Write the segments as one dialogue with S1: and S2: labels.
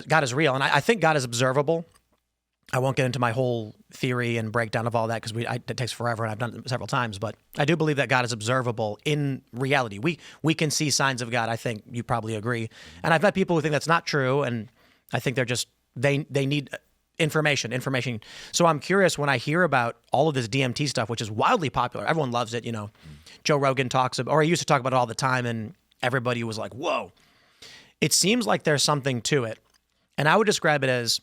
S1: God is real, and I think God is observable. I won't get into my whole theory and breakdown of all that because it takes forever, and I've done it several times. But I do believe that God is observable in reality. We can see signs of God. I think you probably agree. And I've met people who think that's not true, and I think they're just they need information. So I'm curious when I hear about all of this DMT stuff, which is wildly popular. Everyone loves it. Joe Rogan talks about, or he used to talk about it all the time, and everybody was like, "Whoa!" It seems like there's something to it, and I would describe it as,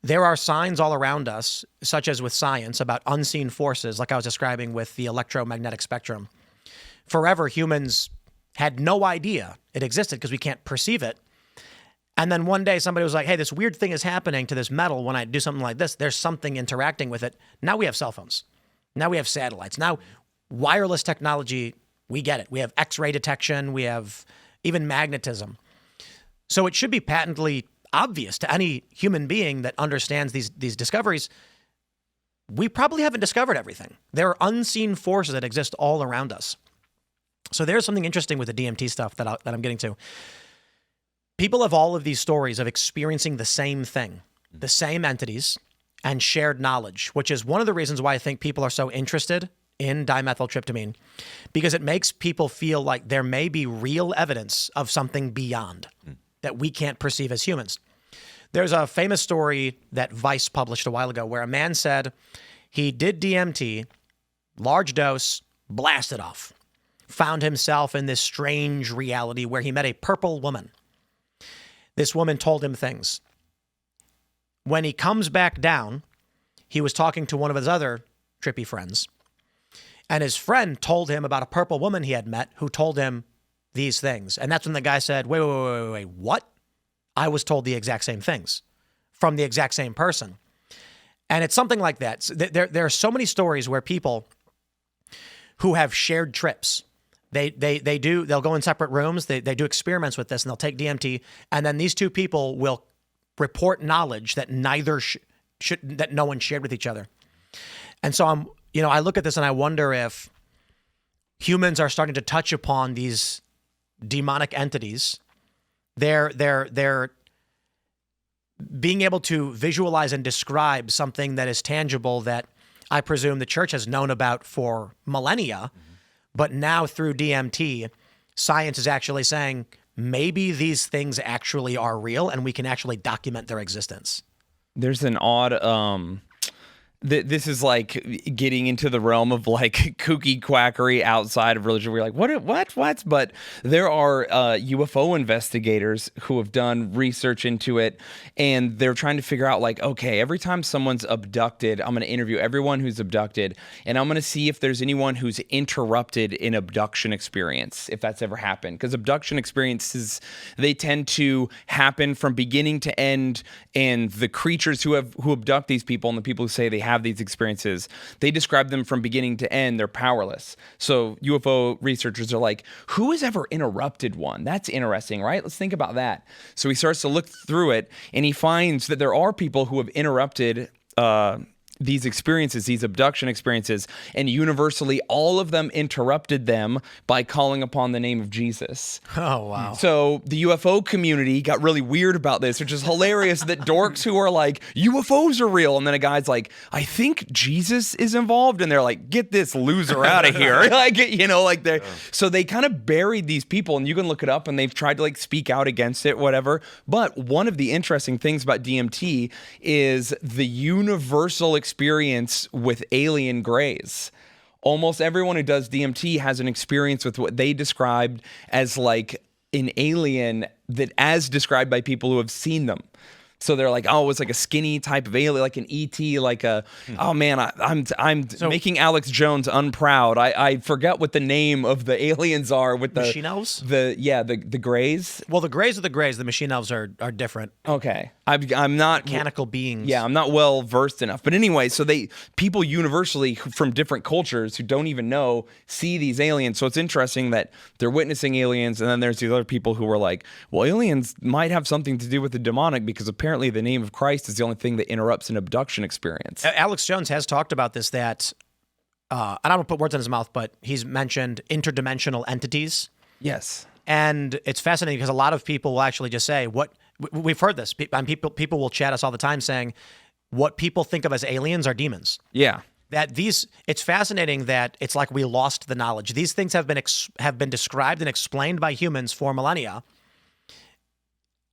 S1: there are signs all around us, such as with science, about unseen forces, like I was describing with the electromagnetic spectrum. Forever, humans had no idea it existed because we can't perceive it. And then one day somebody was like, hey, this weird thing is happening to this metal when I do something like this. There's something interacting with it. Now we have cell phones. Now we have satellites. Now wireless technology, we get it. We have X-ray detection. We have even magnetism. So it should be patently obvious to any human being that understands these discoveries. We probably haven't discovered everything. There are unseen forces that exist all around us. So there's something interesting with the DMT stuff that I'm getting to. People have all of these stories of experiencing the same thing, the same entities, and shared knowledge, which is one of the reasons why I think people are so interested in dimethyltryptamine, because it makes people feel like there may be real evidence of something beyond that we can't perceive as humans. There's a famous story that Vice published a while ago where a man said he did DMT, large dose, blasted off, found himself in this strange reality where he met a purple woman. This woman told him things. When he comes back down, he was talking to one of his other trippy friends, and his friend told him about a purple woman he had met who told him these things. And that's when the guy said, wait, what? I was told the exact same things from the exact same person. And it's something like that. There are so many stories where people who have shared trips, they'll go in separate rooms, they do experiments with this, and they'll take DMT, and then these two people will report knowledge that that no one shared with each other. And so I look at this and I wonder if humans are starting to touch upon these demonic entities. They're being able to visualize and describe something that is tangible that I presume the church has known about for millennia, but now through DMT, science is actually saying maybe these things actually are real and we can actually document their existence.
S2: There's an odd this is like getting into the realm of like kooky quackery outside of religion. We're like, what? But there are UFO investigators who have done research into it, and they're trying to figure out like, okay, every time someone's abducted, I'm going to interview everyone who's abducted, and I'm going to see if there's anyone who's interrupted an abduction experience, if that's ever happened. Because abduction experiences, they tend to happen from beginning to end, and the creatures who abduct these people and the people who say they have these experiences, they describe them from beginning to end. They're powerless. So UFO researchers are like, who has ever interrupted one? That's interesting, right? Let's think about that. So he starts to look through it, and he finds that there are people who have interrupted these experiences, these abduction experiences, and universally all of them interrupted them by calling upon the name of Jesus.
S1: Oh, wow.
S2: So the UFO community got really weird about this, which is hilarious that dorks who are like, UFOs are real, and then a guy's like, I think Jesus is involved, and they're like, get this loser out of here. So they kind of buried these people, and you can look it up, and they've tried to like speak out against it, whatever. But one of the interesting things about DMT is the universal experience with alien grays. Almost everyone who does DMT has an experience with what they described as like an alien that as described by people who have seen them. So they're like, oh, it's like a skinny type of alien, like an ET, like a, oh man, I'm making Alex Jones unproud. I forget what the name of the aliens are with the
S1: machine elves.
S2: The Greys.
S1: Well, the Greys are the Greys. The machine elves are different.
S2: Okay, I'm not
S1: mechanical beings.
S2: Yeah, I'm not well versed enough. But anyway, so people universally from different cultures who don't even know see these aliens. So it's interesting that they're witnessing aliens, and then there's these other people who are like, well, aliens might have something to do with the demonic because apparently the name of Christ is the only thing that interrupts an abduction experience.
S1: Alex Jones has talked about this, that, I don't want to put words in his mouth, but he's mentioned interdimensional entities.
S2: Yes.
S1: And it's fascinating because a lot of people will actually just say, what we've heard this. People will chat us all the time saying what people think of as aliens are demons.
S2: Yeah.
S1: It's fascinating that it's like we lost the knowledge. These things have been described and explained by humans for millennia.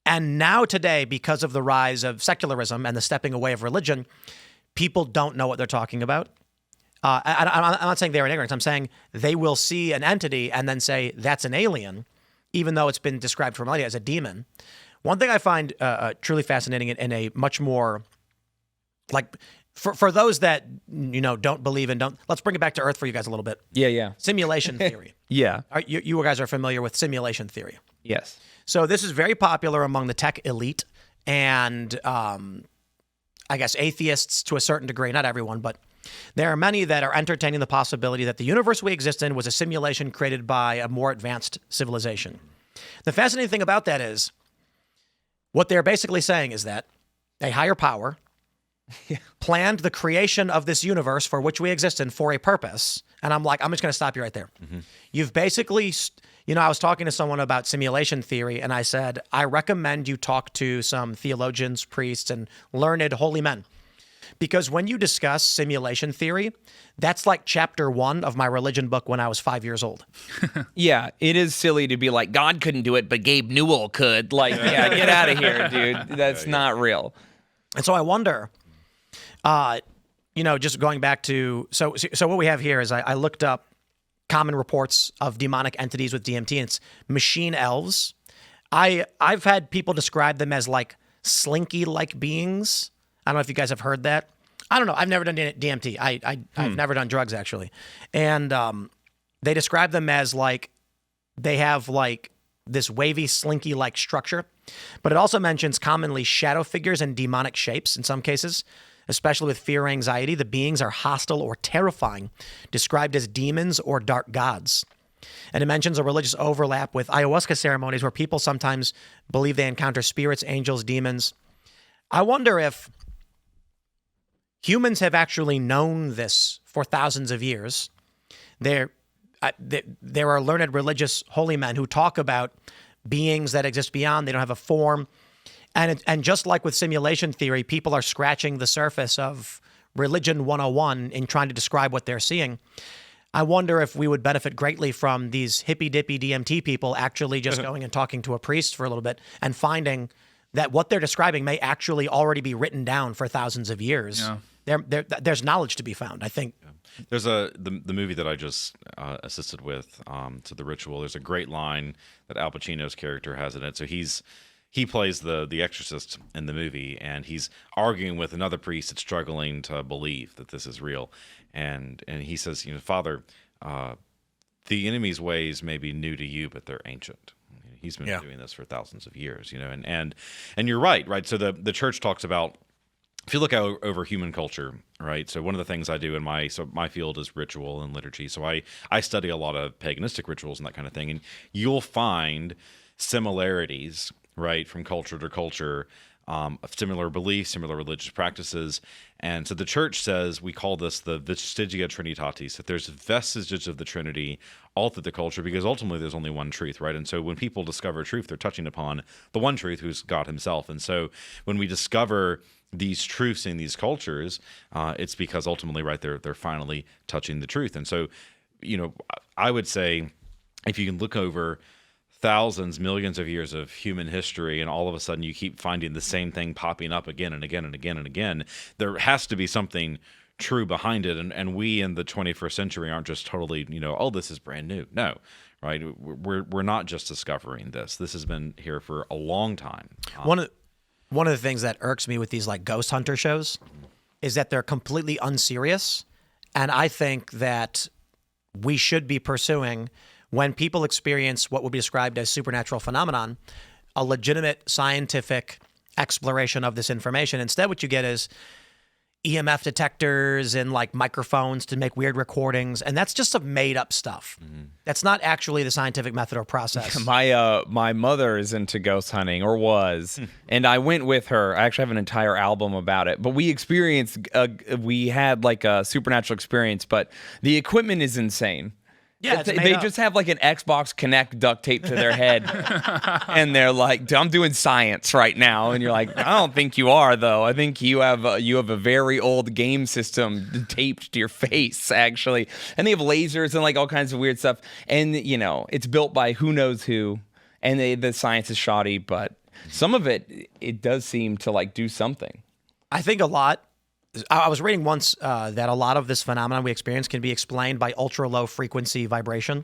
S1: And now today, because of the rise of secularism and the stepping away of religion, people don't know what they're talking about. I'm not saying they're in ignorance. I'm saying they will see an entity and then say, that's an alien, even though it's been described for millennia as a demon. One thing I find truly fascinating in a much more, like, for those that, don't believe in, let's bring it back to Earth for you guys a little bit.
S2: Yeah.
S1: Simulation theory.
S2: Yeah.
S1: You guys are familiar with simulation theory.
S2: Yes.
S1: So this is very popular among the tech elite and I guess atheists to a certain degree, not everyone, but there are many that are entertaining the possibility that the universe we exist in was a simulation created by a more advanced civilization. The fascinating thing about that is what they're basically saying is that a higher power planned the creation of this universe for which we exist in for a purpose. And I'm just going to stop you right there. Mm-hmm. You've basically, I was talking to someone about simulation theory, and I said, I recommend you talk to some theologians, priests, and learned holy men. Because when you discuss simulation theory, that's like chapter 1 of my religion book when I was 5 years old.
S2: Yeah, it is silly to be like, God couldn't do it, but Gabe Newell could. Like, yeah, get out of here, dude. That's not real.
S1: And so I wonder, just going back to, so what we have here is I looked up common reports of demonic entities with DMT, and it's machine elves. I've had people describe them as like slinky-like beings. I don't know if you guys have heard that. I don't know. I've never done DMT. I've never done drugs, actually. And they describe them as like they have like this wavy, slinky-like structure. But it also mentions commonly shadow figures and demonic shapes in some cases, especially with fear or anxiety. The beings are hostile or terrifying, described as demons or dark gods. And it mentions a religious overlap with ayahuasca ceremonies where people sometimes believe they encounter spirits, angels, demons. I wonder if humans have actually known this for thousands of years. There are learned religious holy men who talk about beings that exist beyond. They don't have a form. And just like with simulation theory, people are scratching the surface of religion 101 in trying to describe what they're seeing. I wonder if we would benefit greatly from these hippy-dippy DMT people actually just going and talking to a priest for a little bit and finding that what they're describing may actually already be written down for thousands of years. Yeah. There's knowledge to be found, I think.
S3: Yeah. There's the movie that I just assisted with, to The Ritual. There's a great line that Al Pacino's character has in it. So he plays the exorcist in the movie, and he's arguing with another priest that's struggling to believe that this is real. And he says, Father, the enemy's ways may be new to you, but they're ancient. He's been doing this for thousands of years, and you're right? So the church talks about, if you look out over human culture, right? So one of the things I do in my field is ritual and liturgy. So I study a lot of paganistic rituals and that kind of thing, and you'll find similarities, right, from culture to culture, of similar beliefs, similar religious practices. And so the church says, we call this the vestigia trinitatis, that there's vestiges of the Trinity all through the culture, because ultimately there's only one truth, right? And so when people discover truth, they're touching upon the one truth, who's God himself. And so when we discover these truths in these cultures, it's because ultimately, right, they're finally touching the truth. And so, I would say, if you can look over thousands, millions of years of human history, and all of a sudden you keep finding the same thing popping up again and again and again and again, there has to be something true behind it. And we in the 21st century aren't just totally, this is brand new. No, right? We're not just discovering this. This has been here for a long time.
S1: One of the things that irks me with these like ghost hunter shows is that they're completely unserious. And I think that we should be pursuing, when people experience what would be described as supernatural phenomenon, a legitimate scientific exploration of this information. Instead, what you get is EMF detectors and like microphones to make weird recordings, and that's just some made up stuff. Mm-hmm. That's not actually the scientific method or process.
S2: My mother is into ghost hunting, or was, and I went with her. I actually have an entire album about it. But we had like a supernatural experience, but the equipment is insane.
S1: Yeah, it's made
S2: they
S1: up.
S2: just have like an Xbox Connect duct tape to their head, and they're like, "I'm doing science right now," and you're like, "I don't think you are, though. I think you have a very old game system taped to your face, actually." And they have lasers and like all kinds of weird stuff, and it's built by who knows who, and the science is shoddy, but some of it does seem to like do something.
S1: I think a lot. I was reading once that a lot of this phenomenon we experience can be explained by ultra low frequency vibration,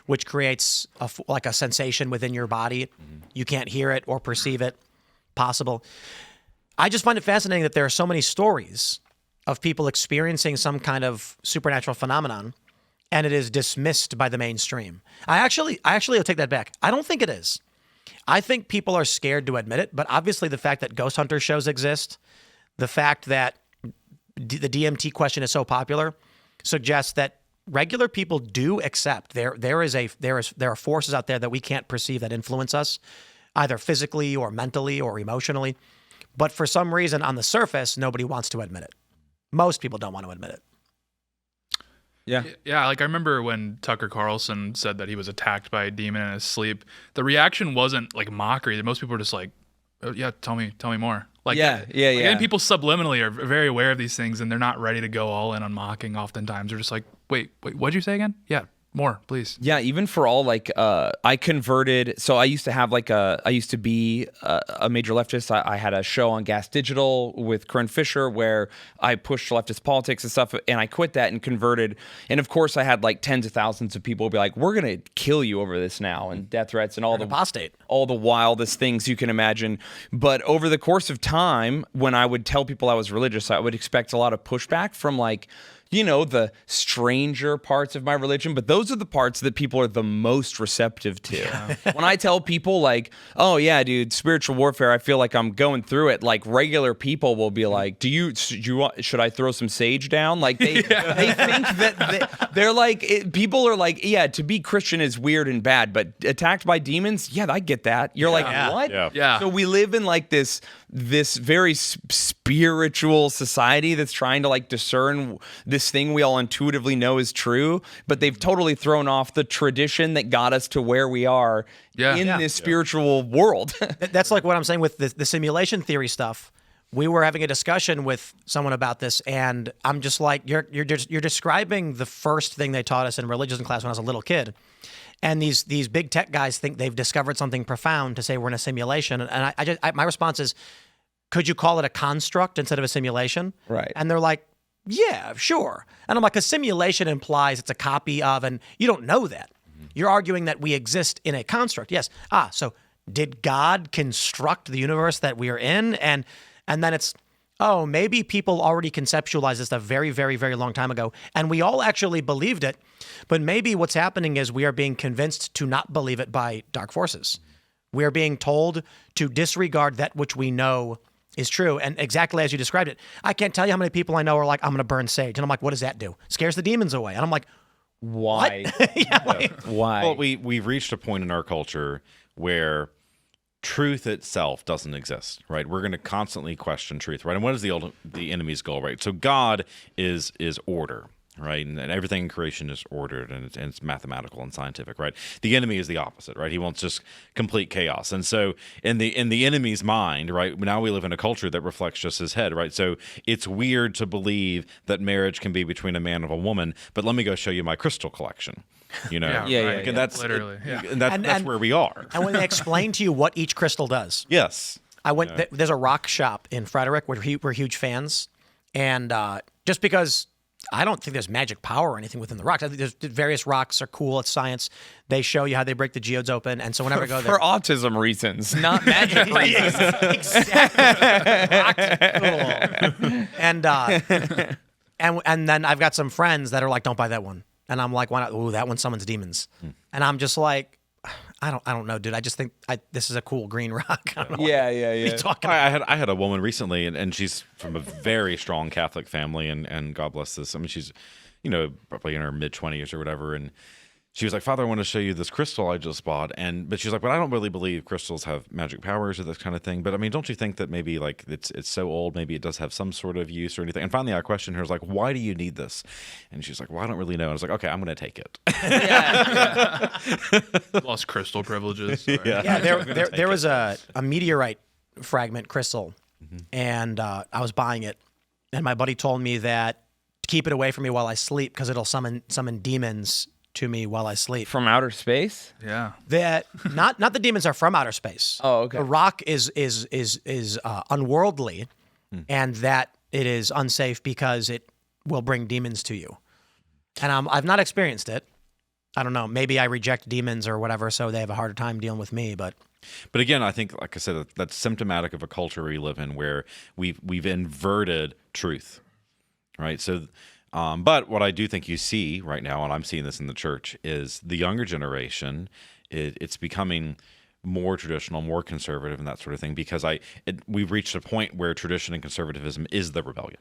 S1: which creates like a sensation within your body. You can't hear it or perceive it. Possible. I just find it fascinating that there are so many stories of people experiencing some kind of supernatural phenomenon, and it is dismissed by the mainstream. I actually will take that back. I don't think it is. I think people are scared to admit it, but obviously the fact that ghost hunter shows exist, the fact that the DMT question is so popular, suggests that regular people do accept there are forces out there that we can't perceive that influence us, either physically or mentally or emotionally. But for some reason, on the surface, nobody wants to admit it. Most people don't want to admit it.
S4: Yeah, like I remember when Tucker Carlson said that he was attacked by a demon in his sleep, the reaction wasn't like mockery. Most people were just like, "Oh, yeah, tell me more." Like, And people subliminally are very aware of these things, and they're not ready to go all in on mocking. Oftentimes, they're just like, wait, what'd you say again? Yeah, more, please.
S2: Yeah, even for all like, I converted. So I used to be a major leftist. I had a show on Gas Digital with Corinne Fisher where I pushed leftist politics and stuff, and I quit that and converted. And of course, I had like tens of thousands of people be like, "We're gonna kill you over this now," and death threats and all the wildest things you can imagine. But over the course of time, when I would tell people I was religious, I would expect a lot of pushback from like, the stranger parts of my religion, but those are the parts that people are the most receptive to. Yeah. When I tell people like, "Oh yeah, dude, spiritual warfare, I feel like I'm going through it," like regular people will be like, should I throw some sage down? Like they think that they're like, people are like, yeah, to be Christian is weird and bad, but attacked by demons, yeah, I get that. You're like, what?
S3: Yeah.
S2: So we live in like this very spiritual society that's trying to like discern this thing we all intuitively know is true, but they've totally thrown off the tradition that got us to where we are in this spiritual world.
S1: That's like what I'm saying with the simulation theory stuff. We were having a discussion with someone about this, and I'm just like, you're describing the first thing they taught us in religion class when I was a little kid. And these big tech guys think they've discovered something profound to say we're in a simulation. And my response is, could you call it a construct instead of a simulation?
S2: Right.
S1: And they're like, yeah, sure. And I'm like, a simulation implies it's a copy of, and you don't know that. You're arguing that we exist in a construct. Yes. So did God construct the universe that we are in? And then it's, oh, maybe people already conceptualized this a very, very, very long time ago, and we all actually believed it. But maybe what's happening is we are being convinced to not believe it by dark forces. We are being told to disregard that which we know is true. And exactly as you described it, I can't tell you how many people I know are like, "I'm going to burn sage." And I'm like, what does that do? Scares the demons away. And I'm like,
S2: why? Why?
S3: Well, we've reached a point in our culture where truth itself doesn't exist, right? We're going to constantly question truth, right? And what is the enemy's goal, right? So God is order, right? And everything in creation is ordered, and it's mathematical and scientific, right? The enemy is the opposite, right? He wants just complete chaos. And so in the enemy's mind, right, now we live in a culture that reflects just his head, right? So it's weird to believe that marriage can be between a man and a woman, but let me go show you my crystal collection. And that's
S4: literally,
S3: and that's where we are.
S1: And when they explain to you what each crystal does.
S3: Yes.
S1: I went. There's a rock shop in Frederick where we're huge fans, and just because I don't think there's magic power or anything within the rocks. I think there's various rocks are cool. It's science. They show you how they break the geodes open, and so whenever I go there,
S2: for autism reasons, not magic reasons.
S1: Exactly. Cool. And then I've got some friends that are like, "Don't buy that one," and I'm like, "Why not?" "Ooh, that one summons demons," and I'm just like, I don't know, dude. I just think this is a cool green rock. I don't know what you're talking about.
S3: I had a woman recently, and she's from a very strong Catholic family, and God bless this. I mean, she's, probably in her mid-20s or whatever, and she was like, Father, I want to show you this crystal I just bought. But she's like, but I don't really believe crystals have magic powers or this kind of thing. But I mean, don't you think that maybe like it's so old, maybe it does have some sort of use or anything? And finally I questioned her, I was like, why do you need this? And she's like, well, I don't really know. And I was like, okay, I'm going to take it.
S4: Lost crystal privileges.
S1: Yeah, there was a meteorite fragment crystal, and I was buying it, and my buddy told me that to keep it away from me while I sleep because it'll summon demons to me while I sleep.
S2: From outer space?
S4: Yeah.
S1: That not the demons are from outer space.
S2: Oh, okay.
S1: The rock is unworldly, and that it is unsafe because it will bring demons to you. And I've not experienced it. I don't know. Maybe I reject demons or whatever, so they have a harder time dealing with me. But
S3: again, I think, like I said, that's symptomatic of a culture we live in where we've inverted truth, right? So. But what I do think you see right now, and I'm seeing this in the church, is the younger generation, it's becoming more traditional, more conservative, and that sort of thing, because we've reached a point where tradition and conservatism is the rebellion.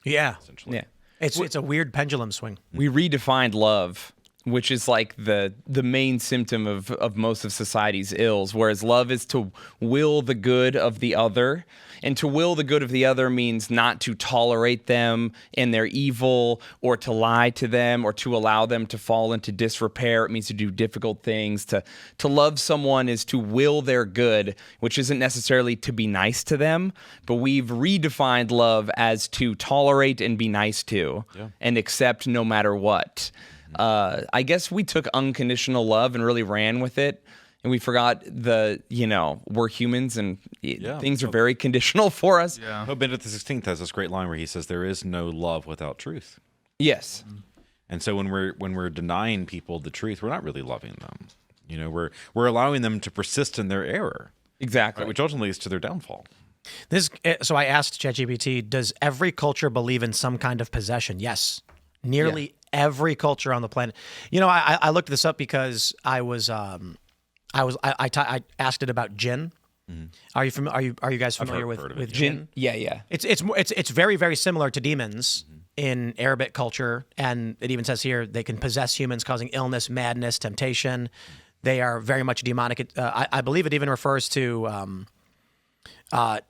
S1: Yeah.
S3: Essentially.
S2: Yeah.
S1: It's a weird pendulum swing.
S2: We redefined love, which is like the main symptom of most of society's ills, whereas love is to will the good of the other. And to will the good of the other means not to tolerate them in their evil or to lie to them or to allow them to fall into disrepair. It means to do difficult things. To love someone is to will their good, which isn't necessarily to be nice to them, but we've redefined love as to tolerate and be nice to and accept no matter what. I guess we took unconditional love and really ran with it. And we forgot we're humans and things are very conditional for us.
S4: Yeah.
S3: Oh, Benedict XVI has this great line where he says, there is no love without truth.
S2: Yes.
S3: And so when we're denying people the truth, we're not really loving them. We're allowing them to persist in their error.
S2: Exactly.
S3: Right, which ultimately leads to their downfall.
S1: So I asked ChatGPT, does every culture believe in some kind of possession? Yes. Every culture on the planet. I looked this up because I asked it about jinn. Are you guys familiar with jinn?
S2: Yeah.
S1: It's very, very similar to demons in Arabic culture, and it even says here they can possess humans, causing illness, madness, temptation. They are very much demonic. I believe it even refers to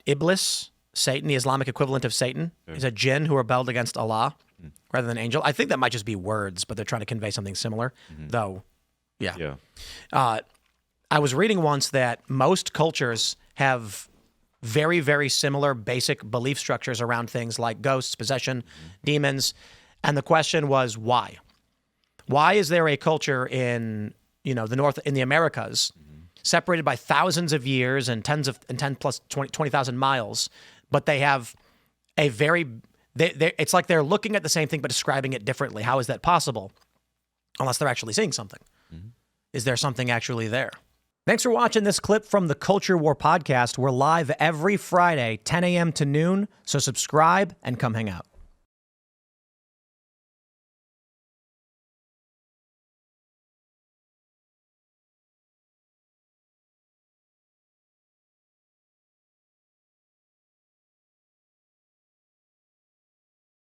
S1: Iblis, Satan, the Islamic equivalent of Satan, is a jinn who rebelled against Allah rather than angel. I think that might just be words, but they're trying to convey something similar, though. Yeah. I was reading once that most cultures have very, very similar basic belief structures around things like ghosts, possession, demons. And the question was, why? Why is there a culture in, the North, in the Americas, separated by thousands of years and 10 plus 20,000 miles, but they have a it's like they're looking at the same thing but describing it differently. How is that possible? Unless they're actually seeing something. Is there something actually there? Thanks for watching this clip from the Culture War Podcast. We're live every Friday, 10 a.m. to noon, so subscribe and come hang out.